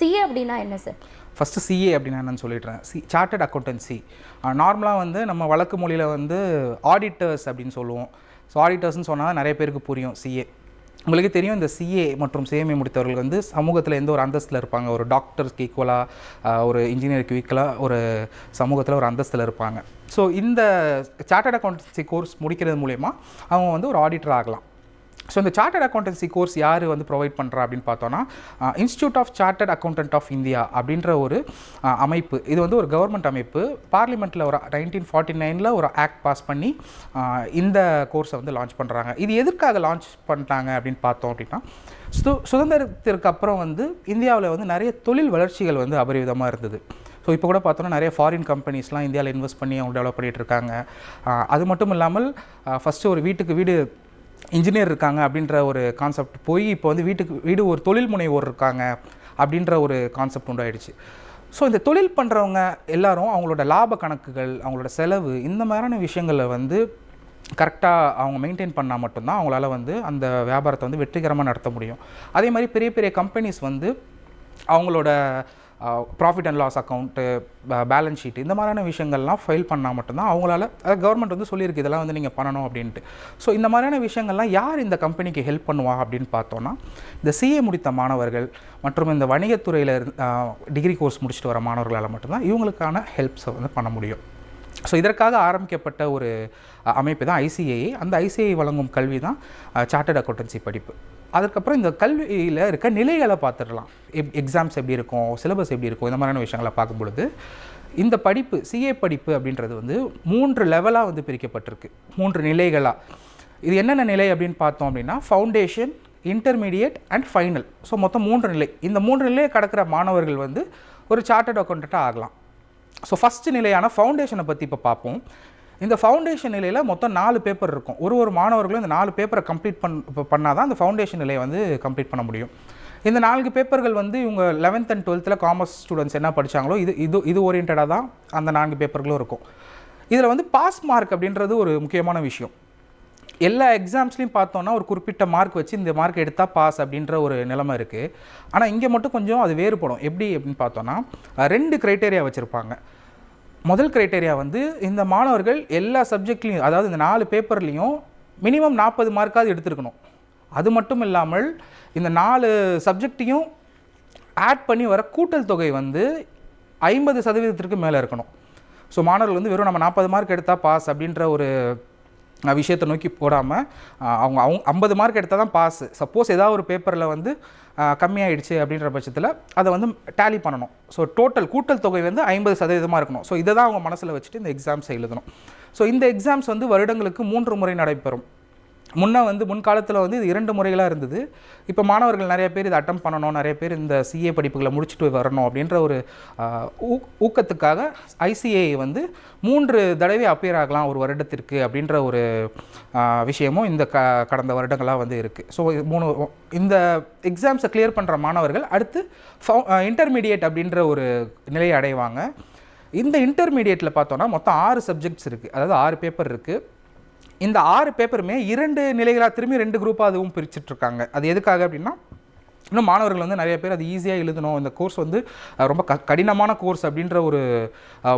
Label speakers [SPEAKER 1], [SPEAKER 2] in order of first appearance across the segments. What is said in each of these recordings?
[SPEAKER 1] CA அப்படின்னா என்ன sir?
[SPEAKER 2] First CA அப்படின்னா என்னன்னு சொல்லிடுறேன். Chartered accountancy. நார்மலாக வந்து நம்ம வழக்கு மொழியில் வந்து ஆடிட்டர்ஸ் அப்படின்னு சொல்லுவோம். ஸோ ஆடிட்டர்ஸ்னு சொன்னால் நிறைய பேருக்கு புரியும் சிஏ. உங்களுக்கு தெரியும், இந்த சிஏ மற்றும் சிஎம்ஏ முடித்தவர்கள் வந்து சமூகத்தில் எந்த ஒரு அந்தஸ்தில் இருப்பாங்க. ஒரு டாக்டர்ஸ்க்கு ஈக்குவலாக, ஒரு இன்ஜினியருக்கு ஈக்குவலாக ஒரு சமூகத்தில் ஒரு அந்தஸ்தில் இருப்பாங்க. ஸோ இந்த சார்ட்டர்ட் அக்கௌண்டன்சி கோர்ஸ் முடிக்கிறது மூலயமா அவங்க வந்து ஒரு ஆடிட்டர் ஆகலாம். ஸோ இந்த சார்ட்டர்ட் அக்கௌண்டன்சி கோர்ஸ் யார் வந்து ப்ரொவைட் பண்ணுறா அப்படின்னு பார்த்தோன்னா, institute of chartered accountant of India அப்படின்ற ஒரு அமைப்பு. இது வந்து ஒரு கவர்மெண்ட் அமைப்பு. பார்லிமெண்ட்டில் ஒரு 1949 ஒரு ஆக்ட் பாஸ் பண்ணி இந்த கோர்ஸை வந்து லான்ச் பண்ணுறாங்க. இது எதற்காக லான்ச் பண்ணிட்டாங்க அப்படின்னு பார்த்தோம் அப்படின்னா, சுதந்திரத்திற்கு அப்புறம் வந்து இந்தியாவில் வந்து நிறைய தொழில் வளர்ச்சிகள் வந்து அபரிவிதமாக இருந்தது. ஸோ இப்போ கூட பார்த்தோன்னா நிறைய ஃபாரின் கம்பெனிஸ்லாம் இந்தியாவில் இன்வெஸ்ட் பண்ணி அவங்க டெவலப் பண்ணிகிட்டு இருக்காங்க. அது மட்டும் இல்லாமல் ஃபஸ்ட்டு ஒரு வீட்டுக்கு வீடு இன்ஜினியர் இருக்காங்க அப்படின்ற ஒரு கான்செப்ட் போய் இப்போ வந்து வீட்டுக்கு வீடு ஒரு தொழில் முனைவோர் இருக்காங்க அப்படின்ற ஒரு கான்செப்ட் உண்டாயிடுச்சு. ஸோ இந்த தொழில் பண்ணுறவங்க எல்லாரும் அவங்களோட லாப கணக்குகள், அவங்களோட செலவு, இந்த மாதிரியான விஷயங்களை வந்து கரெக்டாக அவங்க மெயின்டைன் பண்ணால் மட்டும்தான் அவங்களால வந்து அந்த வியாபாரத்தை வந்து வெற்றிகரமாக நடத்த முடியும். அதே மாதிரி பெரிய பெரிய கம்பெனிஸ் வந்து அவங்களோட profit and loss account, balance sheet, இந்த மாதிரியான விஷயங்கள்லாம் ஃபைல் பண்ணால் மட்டும்தான் அவங்களால, கவர்மெண்ட் வந்து சொல்லியிருக்கு இதெல்லாம் வந்து நீங்கள் பண்ணணும் அப்படின்ட்டு. ஸோ இந்த மாதிரியான விஷயங்கள்லாம் யார் இந்த கம்பெனிக்கு ஹெல்ப் பண்ணுவா அப்படின்னு பார்த்தோன்னா, இந்த சிஏ முடித்த மாணவர்கள் மற்றும் இந்த வணிகத்துறையில் டிகிரி கோர்ஸ் முடிச்சுட்டு வர மாணவர்களால் மட்டும்தான் இவங்களுக்கான ஹெல்ப்ஸை வந்து பண்ண முடியும். ஸோ இதற்காக ஆரம்பிக்கப்பட்ட ஒரு அமைப்பு தான் ஐசிஏஐ. அந்த ஐசிஐ வழங்கும் கல்வி தான் சார்ட்டர்ட் அக்கௌண்டன்சி படிப்பு. அதுக்கப்புறம் இந்த கல்வியில் இருக்க நிலைகளை பார்த்துடலாம். எக்ஸாம்ஸ் எப்படி இருக்கும், சிலபஸ் எப்படி இருக்கும், இந்த மாதிரியான விஷயங்களை பார்க்கும் பொழுது இந்த படிப்பு சிஏ படிப்பு அப்படின்றது வந்து 3 லெவலாக வந்து பிரிக்கப்பட்டிருக்கு, 3 நிலைகளாக. இது என்னென்ன நிலை அப்படின்னு பார்த்தோம் அப்படின்னா, foundation, intermediate and final. So மொத்தம் 3 நிலை. இந்த 3 நிலையை கடக்கிற மாணவர்கள் வந்து ஒரு சார்ட்டர்ட் அக்கௌண்டண்ட்டாக ஆகலாம். ஸோ ஃபஸ்ட்டு நிலையான ஃபவுண்டேஷனை பற்றி இப்போ பார்ப்போம். இந்த ஃபவுண்டேஷன் நிலையில் மொத்தம் 4 பேப்பர் இருக்கும். ஒரு மாணவர்களும் இந்த 4 பேப்பரை கம்ப்ளீட் பண்ணால் தான் அந்த ஃபவுண்டேஷன் நிலையை வந்து கம்ப்ளீட் பண்ண முடியும். இந்த 4 பேப்பர்கள் வந்து இவங்க 11th and 12th commerce students என்ன படித்தாங்களோ இது ஓரியன்டாக தான் அந்த 4 பேப்பர்களும் இருக்கும். இதில் வந்து பாஸ் மார்க் அப்படின்றது ஒரு முக்கியமான விஷயம். எல்லா எக்ஸாம்ஸ்லையும் பார்த்தோன்னா ஒரு குறிப்பிட்ட மார்க் வச்சு இந்த மார்க் எடுத்தால் பாஸ் அப்படின்ற ஒரு நிலைமை இருக்குது. ஆனால் இங்கே மட்டும் கொஞ்சம் அது வேறுபடும். எப்படி அப்படின்னு பார்த்தோன்னா 2 க்ரைட்டேரியா வச்சுருப்பாங்க. முதல் க்ரைட்டேரியா வந்து இந்த மாணவர்கள் எல்லா சப்ஜெக்ட்லேயும், அதாவது இந்த 4 பேப்பர்லேயும் மினிமம் 40 மார்க்காவது எடுத்துருக்கணும். அது மட்டும் இல்லாமல் இந்த 4 சப்ஜெக்டையும் ஆட் பண்ணி வர கூட்டல் தொகை வந்து 50% மேலே இருக்கணும். ஸோ மாணவர்கள் வந்து வெறும் நம்ம 40 மார்க் எடுத்தால் பாஸ் அப்படின்ற ஒரு விஷயத்தை நோக்கி போடாமல் அவங்க 50 மார்க் எடுத்தால் தான் பாஸ். சப்போஸ் ஏதாவது ஒரு பேப்பரில் வந்து கம்மியாயிடுச்சு அப்படின்ற பட்சத்தில் அதை வந்து டேலி பண்ணணும். ஸோ கூட்டல் தொகை வந்து 50% இருக்கணும். ஸோ இதை தான் அவங்க மனசில் வச்சுட்டு இந்த எக்ஸாம்ஸை எழுதணும். ஸோ இந்த எக்ஸாம்ஸ் வந்து வருடங்களுக்கு 3 முறை நடைபெறும். முன்காலத்தில் வந்து இது 2 முறைகளாக இருந்தது. இப்போ மாணவர்கள் நிறைய பேர் இதை அட்டம் பண்ணணும், நிறைய பேர் இந்த சிஏ படிப்புகளை முடிச்சுட்டு வரணும் அப்படின்ற ஒரு ஊக்கத்துக்காக ஐசிஏ வந்து 3 தடவை அப்பியர் ஆகலாம் ஒரு வருடத்திற்கு அப்படின்ற ஒரு விஷயமும் இந்த கடந்த வருடங்களாக வந்து இருக்குது. ஸோ இந்த எக்ஸாம்ஸை கிளியர் பண்ணுற மாணவர்கள் அடுத்து இன்டர்மீடியேட் அப்படின்ற ஒரு நிலையை அடைவாங்க. இந்த இன்டர்மீடியேட்டில் பார்த்தோன்னா மொத்தம் 6 சப்ஜெக்ட்ஸ் இருக்குது, அதாவது 6 பேப்பர் இருக்குது. இந்த 6 பேப்பருமே 2 நிலைகளாக திரும்பி 2 குரூப்பாக அதுவும் பிரிச்சுட்ருக்காங்க. அது எதுக்காக அப்படின்னா, இன்னும் மாணவர்கள் வந்து நிறைய பேர் அது ஈஸியாக எழுதணும், இந்த கோர்ஸ் வந்து ரொம்ப கடினமான கோர்ஸ் அப்படின்ற ஒரு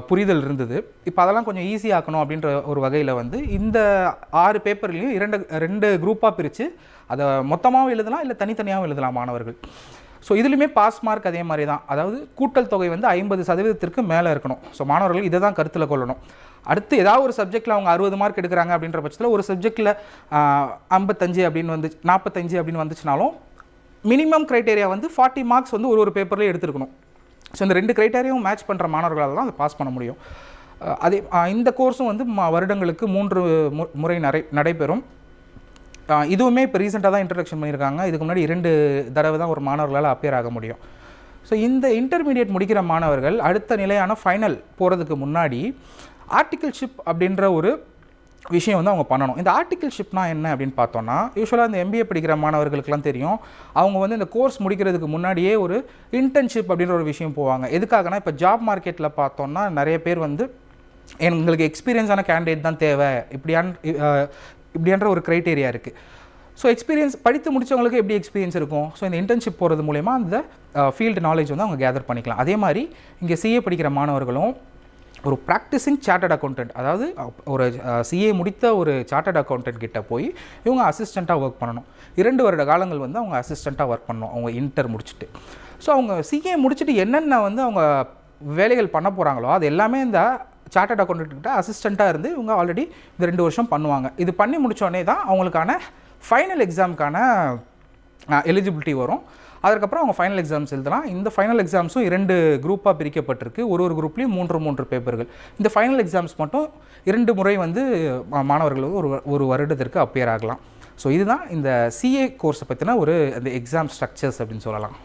[SPEAKER 2] புரிதல் இருந்தது. இப்போ அதெல்லாம் கொஞ்சம் ஈஸியாக்கணும் அப்படின்ற ஒரு வகையில் வந்து இந்த 6 பேப்பர்லேயும் 2 குரூப்பாக பிரித்து அதை மொத்தமாகவும் எழுதலாம், இல்லை தனித்தனியாகவும் எழுதலாம் மாணவர்கள். ஸோ இதுலையுமே பாஸ் மார்க் அதே மாதிரி தான், அதாவது கூட்டல் தொகை வந்து 50% மேலே இருக்கணும். ஸோ மாணவர்கள் இதை தான் கருத்தில் கொள்ளணும். அடுத்து ஏதாவது ஒரு சப்ஜெக்டில் அவங்க 60 மார்க் எடுக்கிறாங்க அப்படின்ற பட்சத்தில் ஒரு சப்ஜெக்டில் 55 அப்படின்னு 45 அப்படின்னு வந்துச்சுனாலும் மினிமம் க்ரைட்டேரியா வந்து 40 மார்க்ஸ் வந்து ஒரு பேப்பர்லேயே எடுத்துருக்கணும். ஸோ இந்த 2 க்ரைட்டேரியாவும் மேட்ச் பண்ணுற மாணவர்களால் தான் அதை பாஸ் பண்ண முடியும். அதே இந்த கோர்ஸும் வந்து வருடங்களுக்கு 3 முறை நடைபெறும். இதுவுமே இப்போ ரீசெண்டாக தான் இன்ட்ரடக்ஷன் பண்ணியிருக்காங்க. இதுக்கு முன்னாடி 2 தடவை தான் ஒரு மாணவர்களால் அப்பியர் ஆக முடியும். ஸோ இந்த இன்டர்மீடியேட் முடிக்கிற மாணவர்கள் அடுத்த நிலையான ஃபைனல் போகிறதுக்கு முன்னாடி ஆர்டிகிள்ஷிப் அப்படின்ற ஒரு விஷயம் வந்து அவங்க பண்ணணும். இந்த ஆர்டிகிள்ஷிப்னா என்ன அப்படின்னு பார்த்தோன்னா, யூஸ்வலாக இந்த எம்பிஏ படிக்கிற மாணவர்களுக்கெல்லாம் தெரியும், அவங்க வந்து இந்த கோர்ஸ் முடிக்கிறதுக்கு முன்னாடியே ஒரு இன்டர்ன்ஷிப் அப்படின்ற ஒரு விஷயம் போவாங்க. எதுக்காகனா, இப்போ ஜாப் மார்க்கெட்டில் பார்த்தோன்னா நிறைய பேர் வந்து எங்களுக்கு எக்ஸ்பீரியன்ஸான கேண்டிடேட் தான் தேவை இப்படியான்ற ஒரு க்ரைட்டேரியா இருக்குது. ஸோ எக்ஸ்பீரியன்ஸ் படித்து முடித்தவங்களுக்கு எப்படி எக்ஸ்பீரியன்ஸ் இருக்கும்? ஸோ இந்த இன்டர்ன்ஷிப் போகிறது மூலயமா அந்த ஃபீல்டு நாலேஜ் வந்து அவங்க கேதர் பண்ணிக்கலாம். அதே மாதிரி இங்கே சிஏ படிக்கிற மாணவர்களும் ஒரு ப்ராக்டிசிங் சார்ட்டர்ட் அக்கௌண்டன்ட், அதாவது ஒரு சிஏ முடித்த ஒரு சார்ட்டர்ட் அக்கௌண்டன்ட் கிட்ட போய் இவங்க அசிஸ்டண்ட்டாக ஒர்க் பண்ணணும். 2 வருட காலங்கள் வந்து அவங்க அசிஸ்டண்ட்டாக ஒர்க் பண்ணணும் அவங்க இன்டர் முடிச்சுட்டு. ஸோ அவங்க சிஏ முடிச்சுட்டு என்னென்ன வந்து அவங்க வேலைகள் பண்ண போகிறாங்களோ அது எல்லாமே இந்த சார்ட்டர்ட் அக்கௌண்டன்ட் கிட்ட அசிஸ்டண்ட்டாக இருந்து இவங்க ஆல்ரெடி இந்த 2 வருஷம் பண்ணுவாங்க. இது பண்ணி முடித்தோடனே தான் அவங்களுக்கான ஃபைனல் எக்ஸாமுக்கான எலிஜிபிலிட்டி வரும். அதுக்கப்புறம் அவங்க ஃபைனல் எக்ஸாம்ஸ் எழுதலாம். இந்த ஃபைனல் எக்ஸாம்ஸும் 2 குரூப்பாக பிரிக்கப்பட்டிருக்கு. ஒரு குரூப்லேயும் 3 பேப்பர்கள். இந்த ஃபைனல் எக்ஸாம்ஸ் மட்டும் 2 முறை வந்து மாணவர்கள் ஒரு வருடத்திற்கு அப்பியர் ஆகலாம். ஸோ இதுதான் இந்த சிஏ கோர்ஸை பற்றின அந்த எக்ஸாம் ஸ்ட்ரக்சர்ஸ் அப்படின்னு சொல்லலாம்.